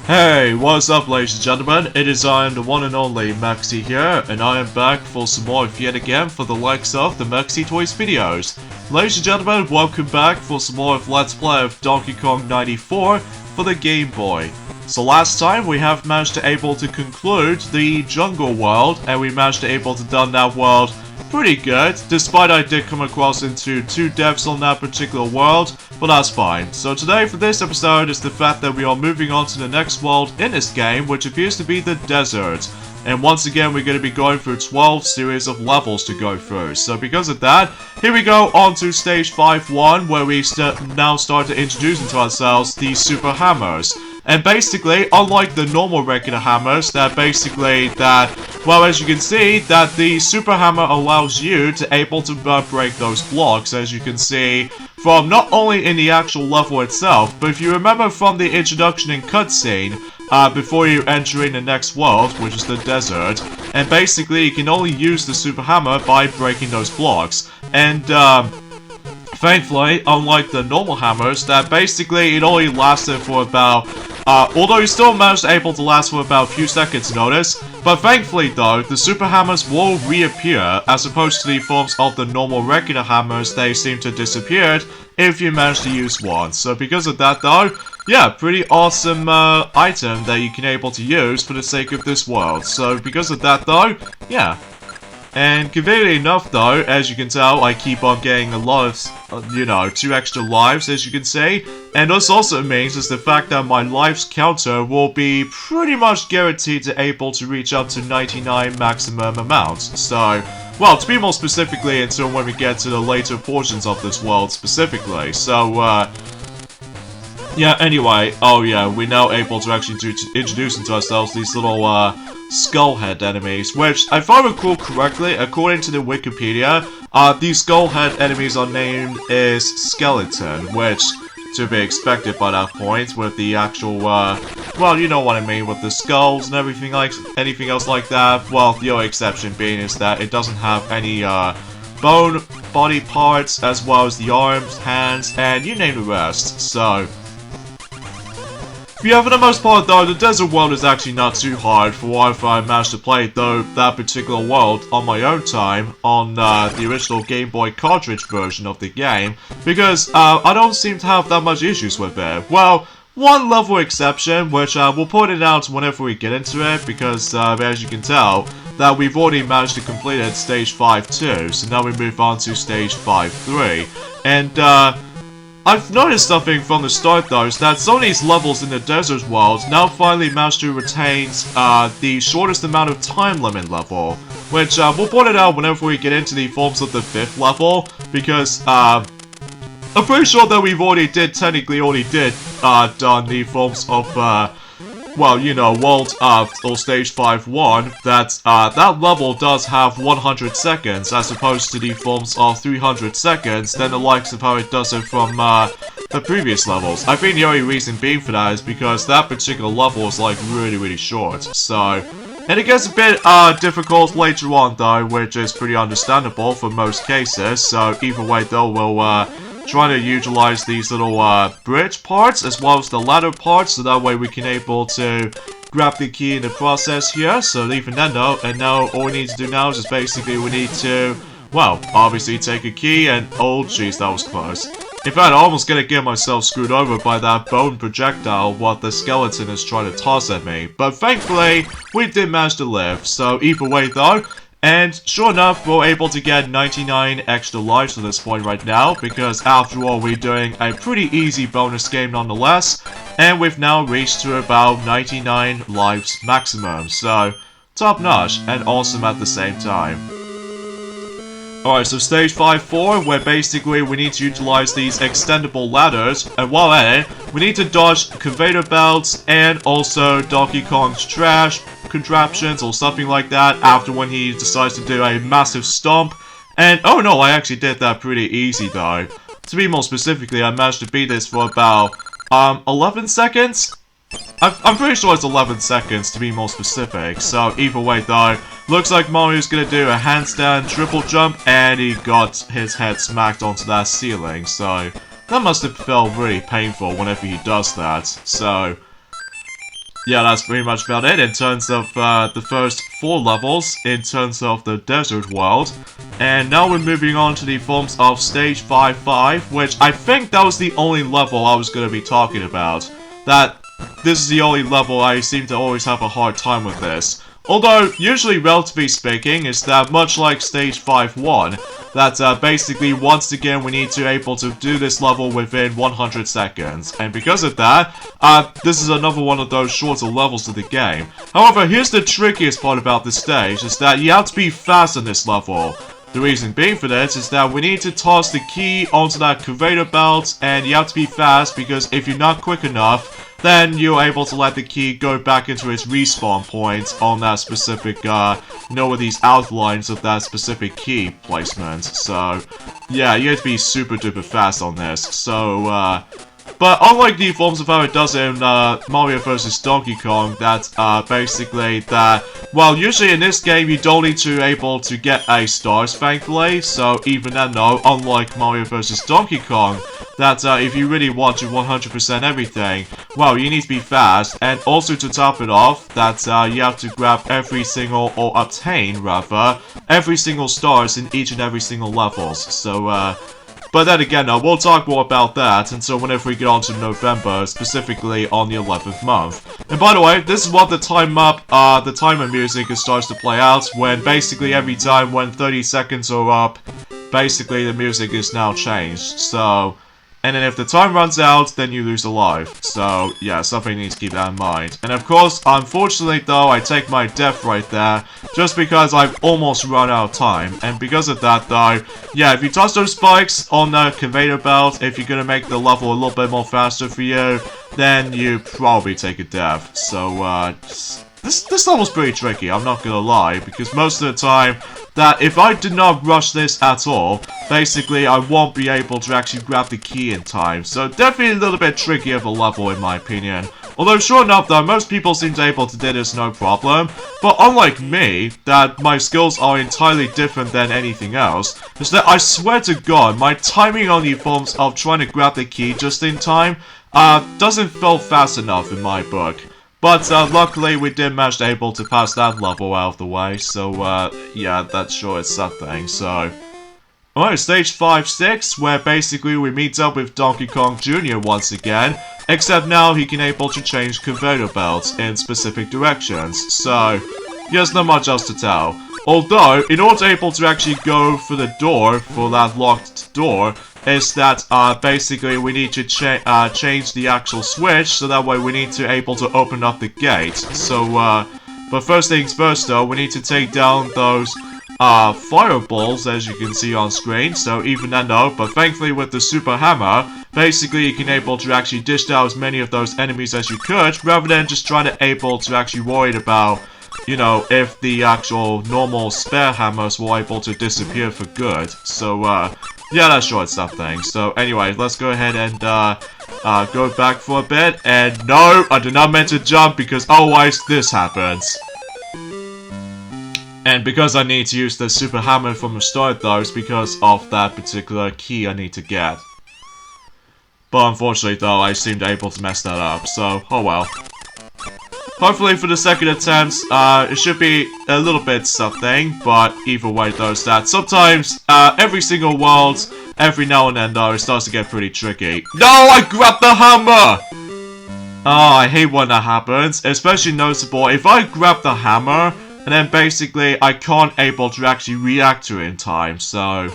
Hey, what's up ladies and gentlemen, it is I am the one and only Maxi here, and I am back for some more yet again for the likes of the Maxi Toys videos. Ladies and gentlemen, welcome back for some more of Let's Play of Donkey Kong 94 for the Game Boy. So last time we have managed to able to conclude the jungle world, and we managed to able to done that world pretty good, despite I did come across into 2 deaths on that particular world, but that's fine. So today for this episode is the fact that we are moving on to the next world in this game, which appears to be the desert. And once again we're going to be going through 12 series of levels to go through. So because of that, here we go on to stage 5-1, where we now start to introduce into ourselves the super hammers. And basically, unlike the normal regular hammers, well, as you can see, that the super hammer allows you to able to break those blocks, as you can see, from not only in the actual level itself, but if you remember from the introduction and cutscene, before you enter in the next world, which is the desert, and basically you can only use the super hammer by breaking those blocks. And, thankfully, unlike the normal hammers, that basically it only lasted for about, although you still managed to able to last for about a few seconds notice, but thankfully though, the super hammers will reappear, as opposed to the forms of the normal regular hammers, they seem to disappear if you manage to use one. So because of that though, yeah, pretty awesome item that you can able to use for the sake of this world. So because of that though, yeah. And conveniently enough though, as you can tell, I keep on getting a lot of, 2 extra lives, as you can see. And this also means is the fact that my lives counter will be pretty much guaranteed to able to reach up to 99 maximum amounts. So, well, to be more specifically until when we get to the later portions of this world specifically. So, yeah, anyway, oh yeah, we're now able to actually introduce into ourselves these little, skullhead enemies, which, if I recall correctly, according to the Wikipedia, these skullhead enemies are named as Skeleton, which, to be expected by that point, with the actual, well, you know what I mean, with the skulls and everything anything else like that. Well, the only exception being is that it doesn't have any, bone body parts, as well as the arms, hands, and you name the rest, so... Yeah, for the most part though, the desert world is actually not too hard for what I managed to play that particular world on my own time on the original Game Boy cartridge version of the game, because I don't seem to have that much issues with it. Well, one level exception, which we'll point it out whenever we get into it, because as you can tell, that we've already managed to complete it stage 5-2, so now we move on to stage 5-3, and I've noticed something from the start though, is that some of these levels in the desert world now finally managed to retain the shortest amount of time limit level, which we'll point it out whenever we get into the forms of the 5th level, because I'm pretty sure that we've technically already done the forms of well, world or stage 5-1, that level does have 100 seconds, as opposed to the forms of 300 seconds, than the likes of how it does it from, the previous levels. I think the only reason being for that is because that particular level is, like, really, really short, so... And it gets a bit, difficult later on, though, which is pretty understandable for most cases, so either way, though, we'll, trying to utilize these little bridge parts as well as the ladder parts, so that way we can able to grab the key in the process here. So even then though, and now all we need to do now is just basically we need to, well, obviously take a key and, oh jeez, that was close. In fact, I'm almost gonna get myself screwed over by that bone projectile what the skeleton is trying to toss at me. But thankfully, we did manage to live, so either way though. And sure enough, we're able to get 99 extra lives at this point right now, because after all, we're doing a pretty easy bonus game nonetheless, and we've now reached to about 99 lives maximum, so top notch and awesome at the same time. Alright, so stage 5-4, where basically we need to utilize these extendable ladders, and while at it, we need to dodge conveyor belts and also Donkey Kong's trash contraptions or something like that after when he decides to do a massive stomp. And oh no, I actually did that pretty easy though. To be more specifically, I managed to beat this for about 11 seconds? I'm pretty sure it's 11 seconds to be more specific, so either way though, looks like Mario's gonna do a handstand triple jump and he got his head smacked onto that ceiling, so that must have felt really painful whenever he does that, so... yeah, that's pretty much about it in terms of the first 4 levels, in terms of the desert world. And now we're moving on to the forms of Stage 5-5, which I think that was the only level I was going to be talking about. That this is the only level I seem to always have a hard time with this. Although, usually, relatively speaking, is that much like Stage 5-1, that basically, once again, we need to be able to do this level within 100 seconds. And because of that, this is another one of those shorter levels of the game. However, here's the trickiest part about this stage, is that you have to be fast on this level. The reason being for this is that we need to toss the key onto that conveyor belt, and you have to be fast, because if you're not quick enough, then you're able to let the key go back into its respawn point on that specific, with these outlines of that specific key placement. So, yeah, you have to be super duper fast on this. So, but unlike the forms of how it does in Mario vs. Donkey Kong, that's basically that, well, usually in this game you don't need to be able to get A stars, thankfully, so even then though, unlike Mario vs. Donkey Kong, that if you really want to 100% everything, well, you need to be fast, and also to top it off, that you have to grab every single, or obtain, rather, every single stars in each and every single levels, so, but then again, we'll talk more about that until whenever we get on to November, specifically on the 11th month. And by the way, this is what the timer music starts to play out, when basically every time when 30 seconds are up, basically the music is now changed, so... And then if the time runs out, then you lose a life. So, yeah, something you need to keep that in mind. And of course, unfortunately though, I take my death right there, just because I've almost run out of time. And because of that though, yeah, if you toss those spikes on the conveyor belt, if you're gonna make the level a little bit more faster for you, then you probably take a death. So, this level's pretty tricky, I'm not gonna lie, because most of the time, that if I did not rush this at all, basically I won't be able to actually grab the key in time. So definitely a little bit tricky of a level in my opinion. Although sure enough though, most people seem to be able to do this no problem. But unlike me, that my skills are entirely different than anything else, is that I swear to God, my timing on the forms of trying to grab the key just in time, doesn't feel fast enough in my book. But, luckily we did manage to able to pass that level out of the way, so, yeah, that's sure it's something, so... Alright, stage 5-6, where basically we meet up with Donkey Kong Jr. once again, except now he can able to change conveyor belts in specific directions, so... There's not much else to tell. Although, in order to able to actually go for the door, for that locked door, is that basically we need to change the actual switch, so that way we need to able to open up the gate. So, but first things first though, we need to take down those fireballs, as you can see on screen. So even then though, but thankfully with the super hammer, basically you can able to actually dish out as many of those enemies as you could, rather than just trying to able to actually worried about, you know, if the actual normal spare hammers were able to disappear for good. So, yeah, that's short something. So, anyway, let's go ahead and, go back for a bit. And no, I did not mean to jump because otherwise this happens. And because I need to use the super hammer from the start though, it's because of that particular key I need to get. But unfortunately though, I seemed able to mess that up, so, oh well. Hopefully for the second attempt, it should be a little bit something, but either way though, is that sometimes, every single world, every now and then though, it starts to get pretty tricky. No, I grabbed the hammer! Oh, I hate when that happens, especially noticeable if I grab the hammer, and then basically I can't able to actually react to it in time, so...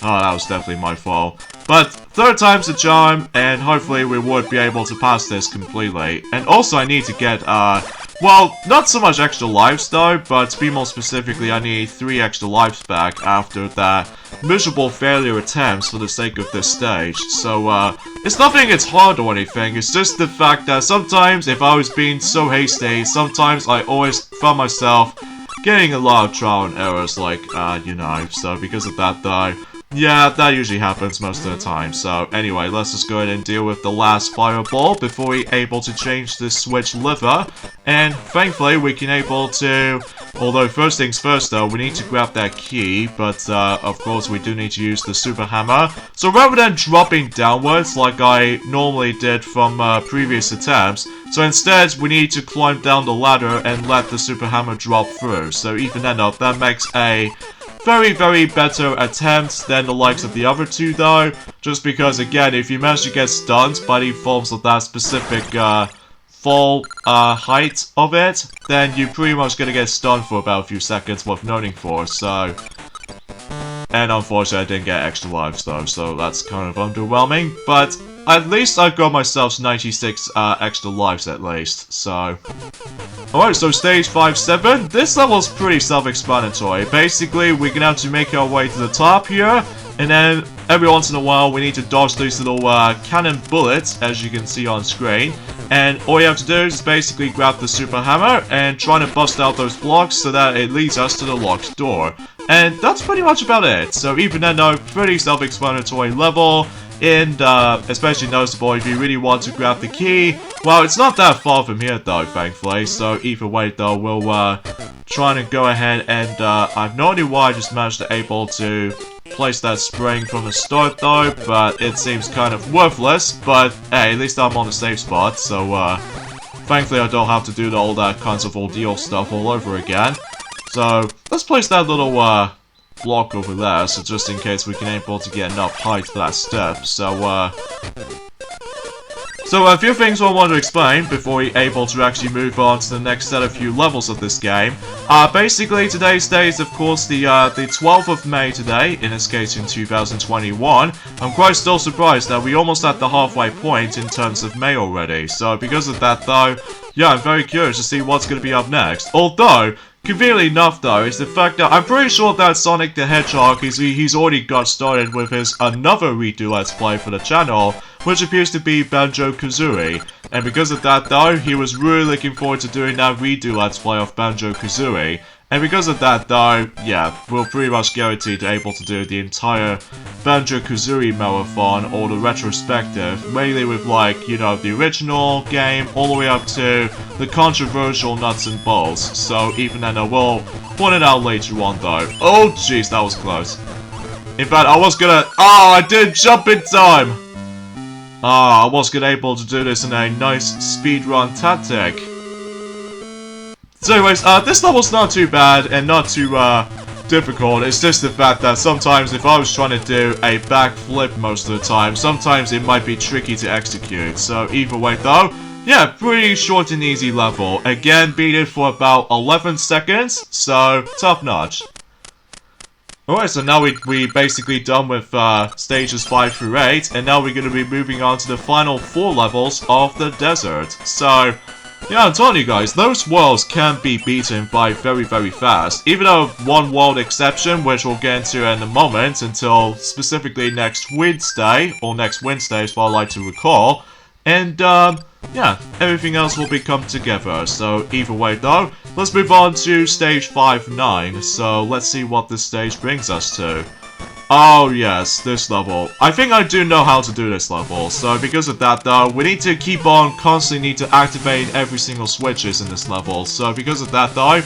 Oh, that was definitely my fault. But third time's the charm, and hopefully we would be able to pass this completely. And also I need to get, well, not so much extra lives though, but to be more specifically, I need 3 extra lives back after that miserable failure attempts for the sake of this stage. So, it's nothing it's hard or anything, it's just the fact that sometimes if I was being so hasty, sometimes I always found myself getting a lot of trial and errors, like, you know, so because of that though, Yeah, that usually happens most of the time. So anyway, let's just go ahead and deal with the last fireball before we're able to change this switch lever. And thankfully we can able to, although first things first though, we need to grab that key, but of course we do need to use the super hammer. So rather than dropping downwards like I normally did from previous attempts, so instead we need to climb down the ladder and let the super hammer drop through. So even then though, that makes a very better attempt than the likes of the other two though, just because again, if you manage to get stunned by the forms of that specific fall height of it, then you're pretty much gonna get stunned for about a few seconds worth noting for, so... And unfortunately I didn't get extra lives though, so that's kind of underwhelming, but at least I got myself 96 extra lives at least, so... Alright, so stage 5-7, this level's pretty self-explanatory. Basically, we're gonna have to make our way to the top here, and then every once in a while we need to dodge these little cannon bullets, as you can see on screen. And all you have to do is basically grab the super hammer and try to bust out those blocks so that it leads us to the locked door. And that's pretty much about it. So even then though, pretty self-explanatory level. And especially noticeable if you really want to grab the key. Well, it's not that far from here though, thankfully. So either way though, we'll try to go ahead and I have no idea why I just managed to able to place that spring from the start though, but it seems kind of worthless. But hey, at least I'm on the safe spot, so thankfully I don't have to do all that kinds of ordeal stuff all over again. So let's place that little block over there, so just in case we can able to get enough height for that step. So a few things I want to explain before we're able to actually move on to the next set of few levels of this game. Basically today's day is of course the 12th of May today, in this case in 2021. I'm quite still surprised that we almost at the halfway point in terms of May already. So because of that though, yeah, I'm very curious to see what's going to be up next. Although, conveniently enough though, is the fact that I'm pretty sure that Sonic the Hedgehog, he's already got started with his another redo Let's Play for the channel, which appears to be Banjo-Kazooie. And because of that though, he was really looking forward to doing that redo Let's Play of Banjo-Kazooie. And because of that though, yeah, we're pretty much guaranteed to able to do the entire Banjo-Kazooie marathon or the retrospective, mainly with like, you know, the original game all the way up to the controversial nuts and bolts. So even then I will point it out later on though. Oh jeez, that was close. In fact, I was gonna... Oh, I did jump in time! I was gonna able to do this in a nice speedrun tactic. So anyways, this level's not too bad and not too difficult. It's just the fact that sometimes if I was trying to do a backflip most of the time, sometimes it might be tricky to execute. So either way though, yeah, pretty short and easy level. Again, beat it for about 11 seconds, so top notch. Alright, so now we basically done with stages 5 through 8, and now we're going to be moving on to the final 4 levels of the desert. So, yeah, I'm telling you guys, those worlds can be beaten by very fast. Even though one world exception, which we'll get into in a moment, until specifically next Wednesday, or next Wednesday is what I like to recall. And, yeah, everything else will be come together. So, either way though, let's move on to stage 5-9. So, let's see what this stage brings us to. Oh yes, this level. I think I do know how to do this level, so because of that though, we need to keep on constantly need to activate every single switches in this level. So because of that though,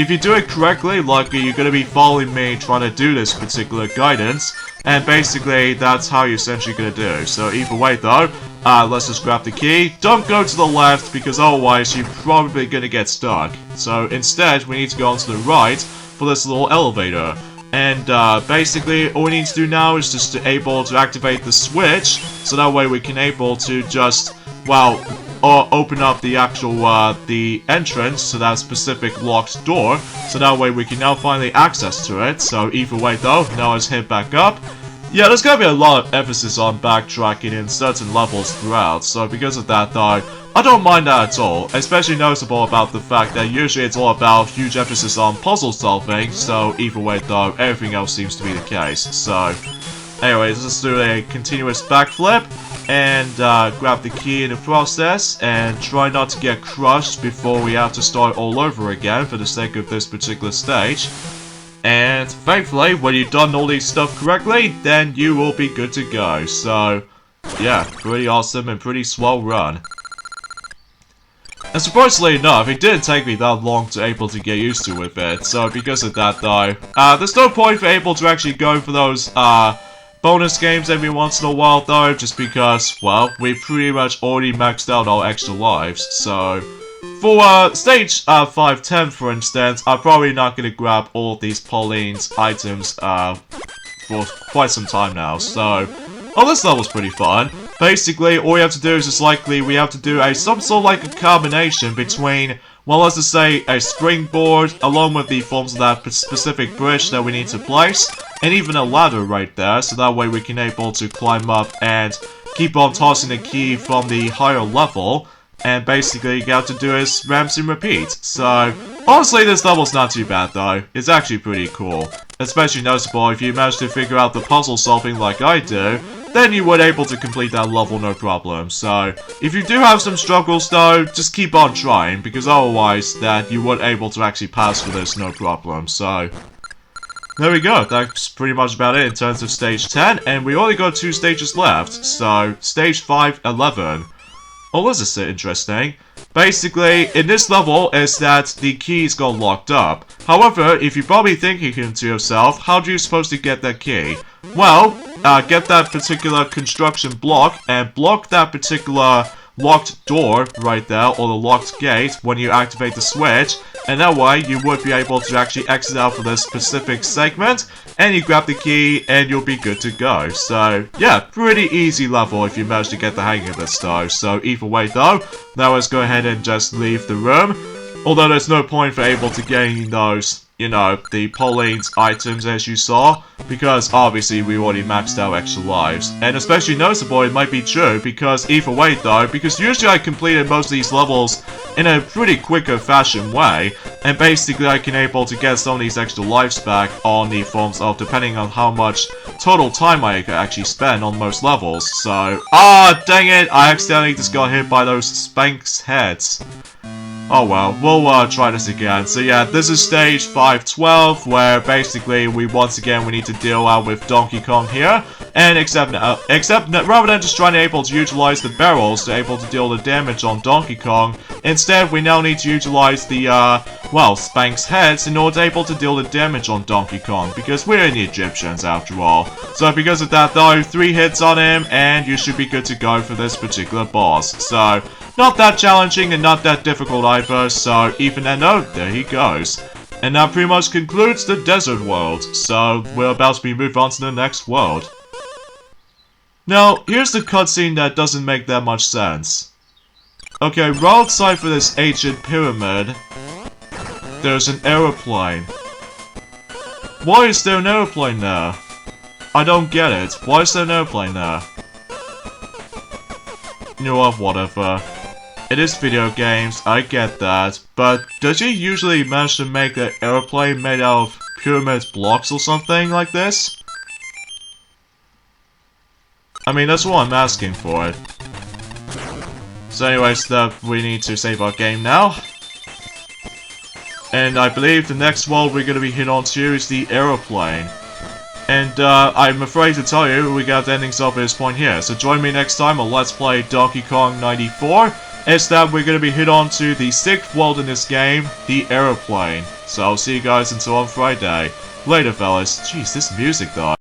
if you do it correctly, like you're going to be following me trying to do this particular guidance, and basically that's how you're essentially going to do. So either way though, let's just grab the key. Don't go to the left because otherwise you're probably going to get stuck. So instead, we need to go onto the right for this little elevator. And basically, all we need to do now is just to able to activate the switch, so that way we can able to just, well, open up the actual, the entrance to that specific locked door, so that way we can now finally access to it. So either way though, now let's head back up. Yeah, there's gonna be a lot of emphasis on backtracking in certain levels throughout, so because of that though, I don't mind that at all, especially noticeable about the fact that usually it's all about huge emphasis on puzzle solving, so either way though, everything else seems to be the case. So, anyways, let's do a continuous backflip, and grab the key in the process, and try not to get crushed before we have to start all over again for the sake of this particular stage. And thankfully, when you've done all these stuff correctly, then you will be good to go. So, yeah, pretty awesome and pretty swell run. And surprisingly enough, it didn't take me that long to able to get used to with it. So because of that though, there's no point for able to actually go for those bonus games every once in a while though, just because, well, we pretty much already maxed out our extra lives. So for stage 510 for instance, I'm probably not going to grab all of these Pauline's items for quite some time now. So, oh, this level's pretty fun. Basically, all we have to do is just likely we have to do some sort of like a combination between, well, let's just say a springboard along with the forms of that specific bridge that we need to place, and even a ladder right there, so that way we can able to climb up and keep on tossing the key from the higher level. And basically, you have to do is rinse and repeat. So, honestly, this level's not too bad though. It's actually pretty cool. Especially noticeable if you manage to figure out the puzzle solving like I do, then you would able to complete that level no problem. So, if you do have some struggles though, just keep on trying, because otherwise that you would able to actually pass for this no problem. So, there we go. That's pretty much about it in terms of stage 10, and we only got 2 stages left. So, stage 511. Oh, this is interesting. Basically, in this level, is that the keys got locked up. However, if you're probably thinking to yourself, how do you supposed to get that key? Well, get that particular construction block and block that particular locked door right there, or the locked gate, when you activate the switch, and that way you would be able to actually exit out for this specific segment, and you grab the key and you'll be good to go. So yeah, pretty easy level if you manage to get the hang of this though. So either way though, now let's go ahead and just leave the room, although there's no point for able to gain those, you know, the Pauline's items as you saw, because obviously we already maxed out extra lives. And especially noticeable it might be true, because either way though, because usually I completed most of these levels in a pretty quicker fashion way, and basically I can able to get some of these extra lives back on the forms of depending on how much total time I could actually spend on most levels. So, dang it, I accidentally just got hit by those Spanx heads. Oh well, we'll try this again. So yeah, this is stage 512, where basically we once again we need to deal out with Donkey Kong here, and except rather than just trying to able to utilize the barrels to able to deal the damage on Donkey Kong, instead we now need to utilize the well, Spanx heads in order to able to deal the damage on Donkey Kong, because we're the Egyptians after all. So because of that though, 3 hits on him and you should be good to go for this particular boss. So not that challenging and not that difficult either, so even then though, there he goes. And that pretty much concludes the desert world, so we're about to be moved on to the next world. Now, here's the cutscene that doesn't make that much sense. Okay, right outside for this ancient pyramid, there's an aeroplane. Why is there an aeroplane there? I don't get it. Why is there an aeroplane there? You know what, whatever. It is video games, I get that, but does you usually manage to make an airplane made out of pyramid blocks or something like this? I mean, that's what I'm asking for it. So anyways, we need to save our game now. And I believe the next world we're going to be hit on to is the aeroplane. And I'm afraid to tell you, we got the endings up at this point here. So join me next time on Let's Play Donkey Kong 94. It's that we're going to be hit on to the 6th world in this game, the aeroplane. So I'll see you guys until on Friday. Later fellas. Jeez, this music though.